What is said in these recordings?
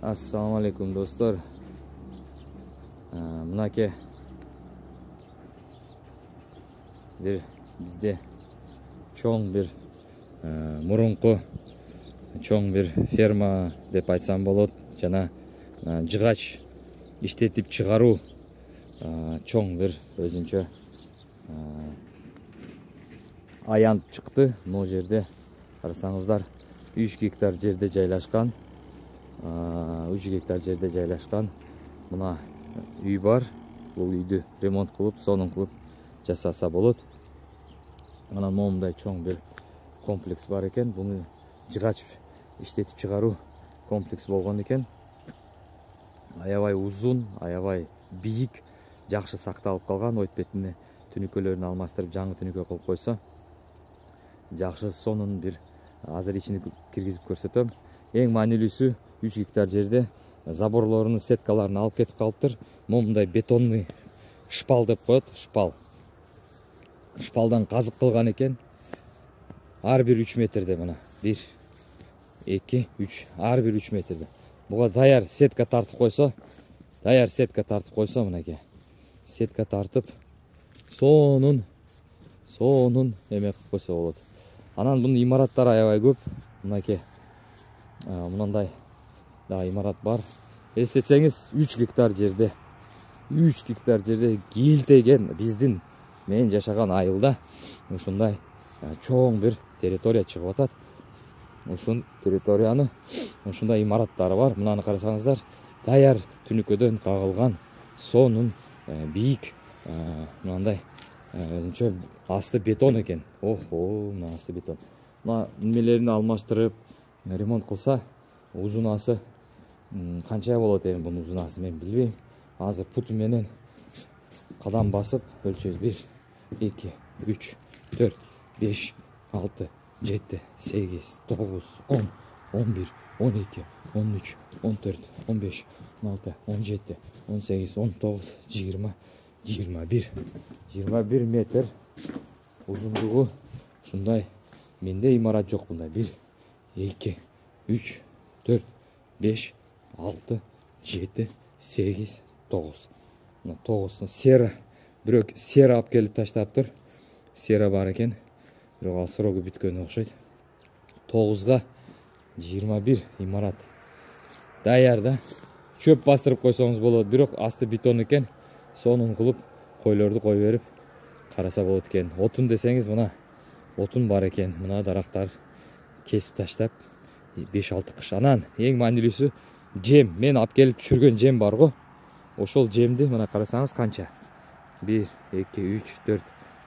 Assalamu alaikum dostlar. Mınake bizde çoğun bir murunku çoğun bir ferma деп айтсам болот. Жана жыгач иштетип чыгаруу çoğun bir өзүнчө аянт чыкты. Могу жерде карасаңыздар 3 гектар жерде жайлашкан. 3 гектар жерде жайлашкан мына үй бар. Бул үйдү ремонт кылып, сонун кылып жасаса болот. Анан момундай чоң бир комплекс бар экен. Буну жыгач иштетип чыгаруу комплекс болгон экен. Аябай узун, аябай бийик, жакшы сакталып калган. Ойт бетине түнүкөлөрүн алмаштырып, жаңы түнүкө кылып койсо жакшы, сонун бир азыр ичине киргизип көрсөтөм. Эң маанилүүсү 3 гектар жерде заборлорунун сеткаларын алып кетип калыптыр. Момундай бетонный шпал деп коет, шпал. Шпалдан казык кылган экен. Ар бир 3 метрде мына 1 2 3 ар бир 3 метрде. Буга даяр сетка тартып койсо, мынакей. Сетка тартып сонун эме кылып койсо болот. Анан бунун имараттары аябай көп. Мынакей. Мынандай да имарат бар. Эстетсеңиз 3 гектар жерде кийлтеген биздин мен жашаган айылда ушундай чоң бир территория чыгып атат. Ушун территорияны ушундай имараттары бар. Мынаны карасаңыздар, даяр түнүкөдөн кагылган сонун бийик мындай өзүнчө асты бетон экен. Мына асты бетон. Мына немелерин алмаштырып ремонт кылса, узунасы канча болот эми? Бунун узунасы мен билбейм. Азыр путу менен кадам басып өлчөйбүз. 1 2 3 4 5 6 7 8 9 10 11 12 13 14 15 16 17 18 19 20 21 метр узундугу. Ушундай менде имарат жок. Мындай 1 2 3 4 5 6 7 8 9. Мына 9 сера. Бирок сера алып келип таштаптыр. Сера бар экен. Бирок ал срогу бүткөн окшойт. 9га 21 имарат. Даяр да. Чөп бастырып койсоңуз болот. Бирок асты бетон экен. Сонун кылып койлорду кой берип караса болот экен. Отун десеңиз, мына отун бар экен. Мына дарактар кесип таштап 5-6 кыш. Анан эң маанилүүсү жем. Мен алып келип түшүргөн жем бар го. Ошол жемди мына карасаңыз канча? 1 2 3 4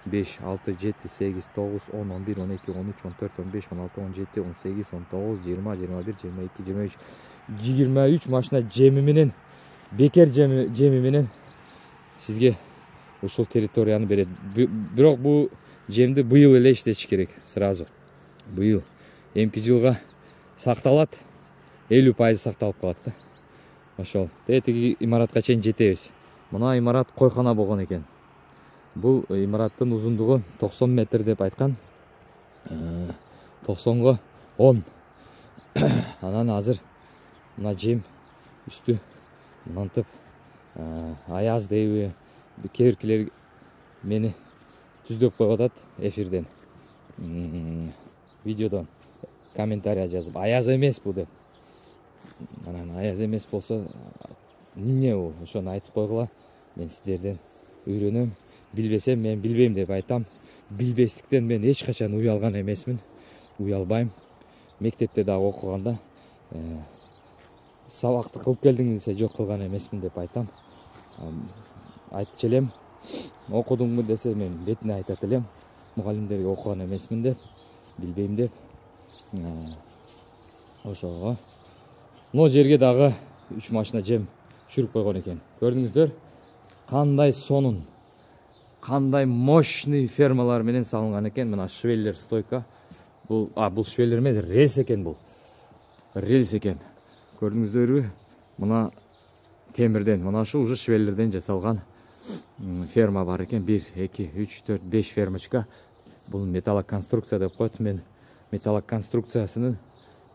5 6 7 8 9 10 11 12 13 14 15 16 17 18 19 20 21 22 23 машина жеми менен, бекер жеми менен сизге ушул территорияны берет. Бирок бул жемди быйыл эле иштетиш керек сразу. Быйыл эмки жылга сакталат, 50% сакталып калат да. Ошол тетиги имаратка чейин жетебиз. Мына имарат койкона болгон экен. Бул имараттын узундугу 90 метр деп айткан. 90го 10. Анан азыр мына жем үстү мынтип аяз дейби, кээ-биркилер мени түздөп коюп атат эфирден, видеодон комментарий жазып, аяз эмес бул деп. Анан аяз эмес болсо эмне бул? Ошону айтып койгула. Мен сиздерден үйрөнөм. Билбесем мен билбейм деп айтам. Билбестиктен мен эч качан уялган эмесмин. Уялбайм. Мектепте дагы окуганда сабакты кылып келдиң десе, жок кылган эмесмин деп айтам. Айтчу элем. Окудуңбу десе, мен бетине айтат элем. Мугалимдерге окуган эмесмин деп, билбейм деп. Ошого. Но жерге дагы 3 машина жем түшүрүп койгон экен. Көрдүңүздөр? Кандай сонун, кандай мощный фермалар менен салынган экен. Мына швеллер стойка. Бул швеллер эмес, рельс экен бул. Рельс экен. Көрдүңүздөрбү? Мына темирден, мына ушу уже швеллерден жасалган ферма бар экен. 1 2 3 4 5 фермочка. Бул металлоконструкция деп коет. Мен металлоконструкциясынын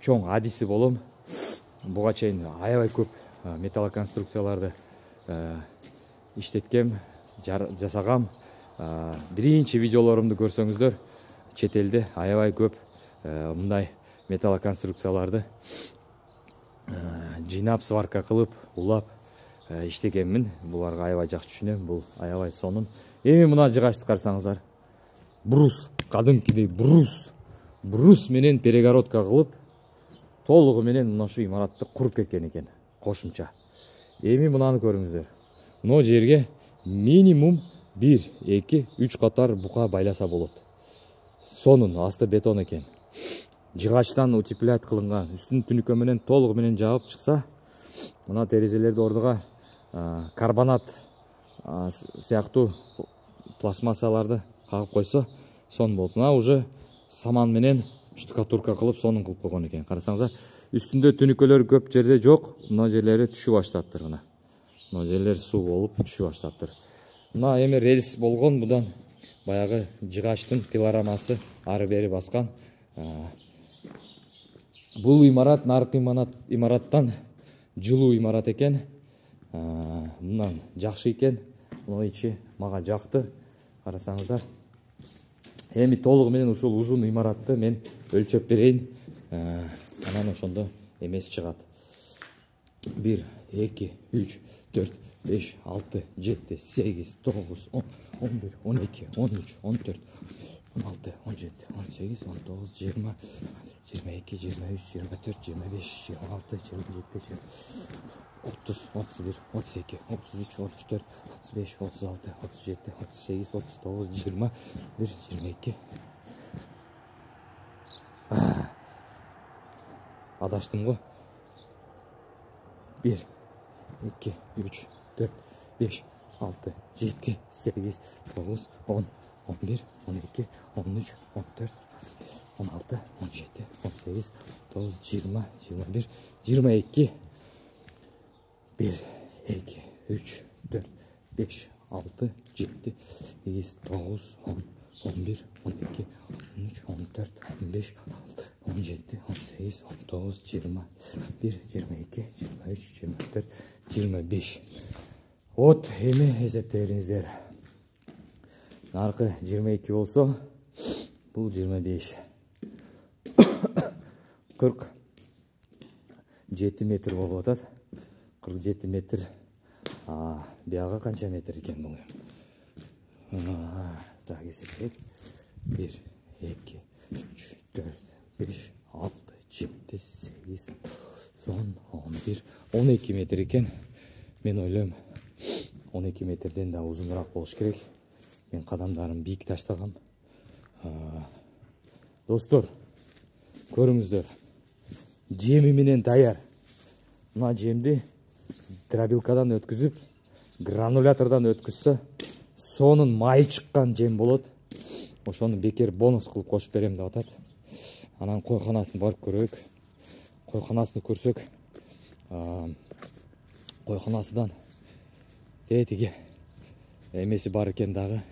чоң адиси болом. буга чейин аябай көп металлоконструкцияларды иштеткем, жасагам. Биринчи видеолорумду көрсөңүздөр, чет элде аябай көп мындай металлоконструкцияларды жыйнап, сварка кылып, улап иштегенмин. Буларга аябай жакшы түшүнөм. Бул аябай сонун. Эми мына жыгачты карасаңыздар. Брус, кадимкидей брус менен перегородка кылып, толугу менен мына ушу имаратты куруп кеткен экен. Кошумча. Эми мынаны көрүңүздөр. Мына жерге минимум 1, 2, 3 катар бука байласа болот. Сонун асты бетон экен. Жыгачтан утеплять кылынган, үстүн түнүккө менен толугу менен жаап чыкса, мына терезелерди ордуга карбонат сыяктуу пластмассаларды кагып койсо, сон болот. Мына уже саман менен штукатурка кылып, сонун кылып койгон экен. Карасаңыздар, үстүндө түнүккөлөр көп жерде жок, мына жерлери түшүп баштаптыр мына. Мына жерлер суу болуп түшүп баштаптыр. Мына эми рельс болгон, будан баягы жыгачтын пилорамасы ары бери баскан. Бул имарат наркы имараттан жылуу имарат экен. Мындан жакшы экен. Мына ичи мага жакты. Карасаңыздар. Эми толугу менен ушул узун имаратты мен өлчөп берейин. Анан ошондо эмес чыгат. 1, 2, 3, 4, 5, 6, 7, 8, 9, 10, 11, 12, 13, 14, 16, 17, 18, 19, 20, 22, 23, 24, 25, 26, 27, 30, 31, 32, 33, 34, 35, 36, 37, 38, 39, 20, 1, 22. Адаштым го. 1, 2, 3, 4, 5, 6, 7, 8, 9, 10, 11, 12, 13, 14, 16, 17, 18, 19, 20, 21, 22. 1, 2, 3, 4, 5, 6, 7, 8, 9, 10, 11, 12, 13, 14, 15, 17, 18, 19, 20, 1, 22, 23, 24, 25. Вот, эми эсептей бериңиздер. Наркы 22 болсо, бул 25. 47 метр болуп атат. 47 метр. Бияга канча метр экен бул? Так, эсептейт. 1, 2, 3, 4, 5, 6, 7, 8, 10, 11, 12 метр экен. Мен ойлойм, 12 метрден да узунураак болуш керек. Мен кадамдарым бийик таштагам. Достор, көрүңүздөр. Жеми менен даяр. Мына жемди дробилкадан өткүзүп, гранулятордан өткүзсө, сонун майы чыккан жем болот. Ошону бекер бонус кылып кошуп берем деп атат. Анан койконасына барып көрөйүк. Койконасына көрсөк, койконасынан тетиги эмеси бар экен дагы.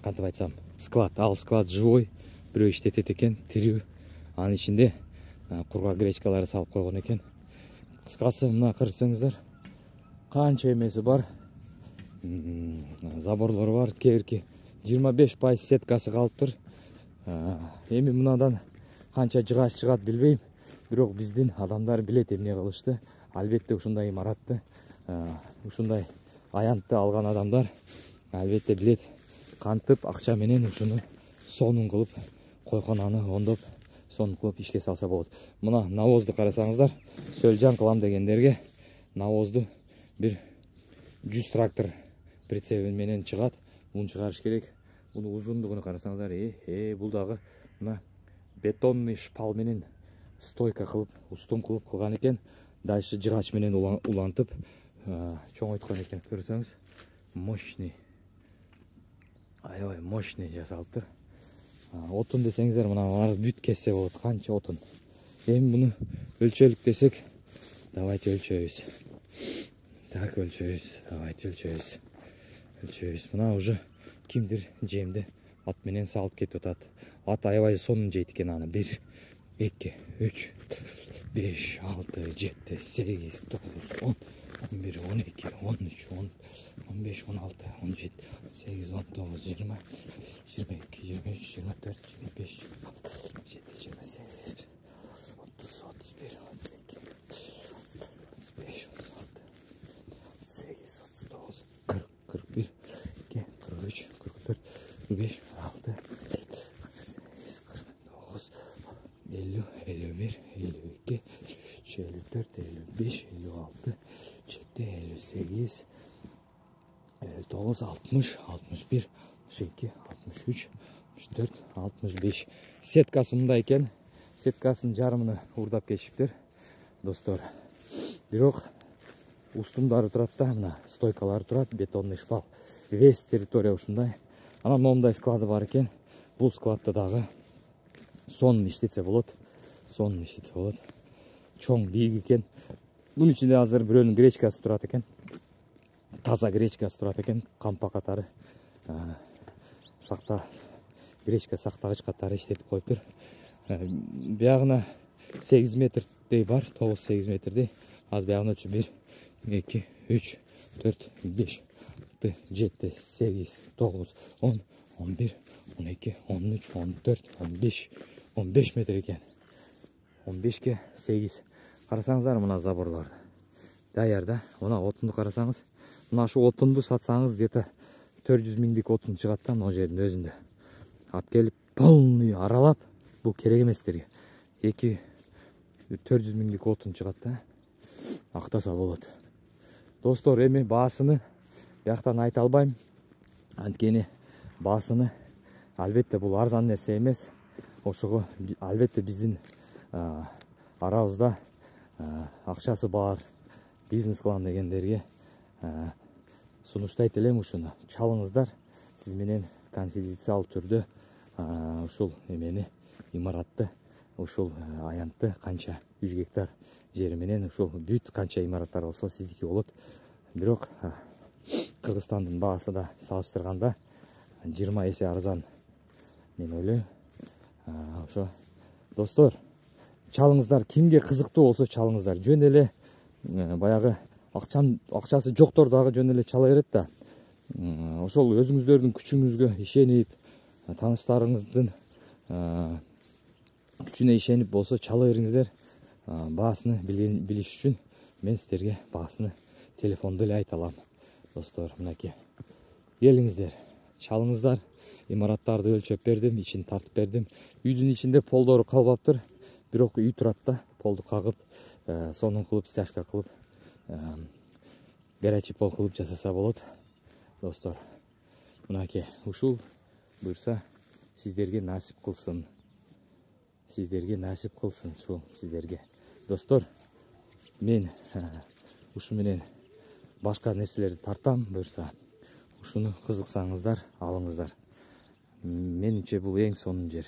Кантип айтсам, склад. Ал склад живой, бирөө иштетет экен, тирүү. Анын ичинде кургак гречкаларды салып койгон экен. Кыскасы, мына көрсөңүздөр, канча эмеси бар. Заборлору бар, кээ-бирки 25% сеткасы калыптыр. Эми мынадан канча жыгач чыгат билбейм, бирок биздин адамдар билет эмне кылышты. Албетте ушундай имаратты, ушундай аянтты алган адамдар албетте билет кантип акча менен ушуну сонун кылып, койконаны оңдоп, сонун кылып ишке салса болот. Мына навозду карасаңыздар, сөлжан кылам дегендерге навозду бир 100 трактор прицеби менен чыгат. Муну чыгарыш керек. Муну узундугуну карасаңыздар, бул дагы мына бетонный шпал менен стойка кылып, устум кылып кылган экен. Дальше жыгач менен улантып, чоңойткон экен. Көрсөңүз, мощный. Аябай мощный жасалыптыр. Отун десеңиздер, мына бүт кессе болот, канча отун. Эми буну өлчөлүк десек, давайте өлчөйбүз. Так, өлчөйбүз. Давайте өлчөйбүз. Өлчөйбүз. Мына уже кимдир жемди ат менен салып кетип атат. Ат аябай сонун жейт экен аны. 1, 2, 3, 5, 6, 7, 8, 9, 10, 11, 12, 13, 10, 15, 16, 17, 18, 19, 20, 22, 23, 24, 25, 26, 27, 28, 30, 31, 32, 35, 36, 38, 39, 40, 41, 42, 43, 44, 45, 46, 48, 49, 50, 51, 52, 54, 55, 56, 57, 58, 59, 60, 61, 62, 63, 64, 65. Сеткасы мында екен. Сеткасының жарымыны урдап кетишиптир. Достор, бирок устумдары турат да, мына стойкалары турат, бетонный шпал. Весь территория ушундай. Анан момундай склады бар экен. Бул складда дагы сонун иштетсе болот. Сонун иштетсе болот. Чоң бийик экен. Бунун ичинде азыр бирөөнүн гречкасы турат экен. Таза гречкасы турат экен. Кампа катары. Гречка сактагыч катары иштетип коюптур. Биягына 8 метрдей бар. 9-8 метрдей. Аз биягына 1, 2, 3, 4, 5, 6, 7, 8, 9, 10, 11, 12, 13, 14, 15, 15 метр екен. 15-ке 8. Карасаңыздар мына заборларды. Даярда. Мына отунду карасаңыз. Мына шу отунду сатсаңыз где-то 400 миңдик отун чыгат да мына жердин өзүндө. Ап келип полный аралап, бул керек эместерге 2-400 миңдик отун чыгат да. Актаса болот. Достор, эми баасыны бияктан айта албайм. Анткени баасыны албетте бул арзан нерсе эмес. Ошого албетте биздин арабызда акчасы бар бизнес кылам дегендерге сунуштайт элем ушуну. Чалыңыздар, сиз менен конфиденциал түрдө ушул эмени, имаратты, ушул аянтты канча 100 гектар жери менен ушул бүт канча имараттар болсо сиздики болот. Бирок Кыргызстандын баасы да салыштырганда 20 эсе арзан. Мен ойлойм. Ошо достор, чалыңыздар, кимге кызыктуу болсо чалыңыздар. Жөн эле баягы акчасы жоктор дагы жөн эле чала берет да. Ошол өзүңүздөрдүн күчүңүзгө ишенип, тааныштарыңыздын күчүнө ишенип болсо чала бериңиздер. Баасыны билиш үчүн мен сиздерге баасыны телефондо эле айта алам. Достор, мынакей. Келиңиздер, чалыңыздар. Имараттарды өлчөп бердим, ичин тартып бердим. Үйдүн ичинде полдору калбаптыр. Бирок үй турат да, полду кагып, сонун кылып, стяжка кылып, горячий пол кылып жасаса болот. Достор, мынакей, ушул буюрса сиздерге насип кылсын. Сиздерге насип кылсын ушул сиздерге. Достор, мен ушу менен башка нерселерди тартам, буюрса ушуну кызыксаңыздар, алыңыздар. Менимче бул эң сонун жер.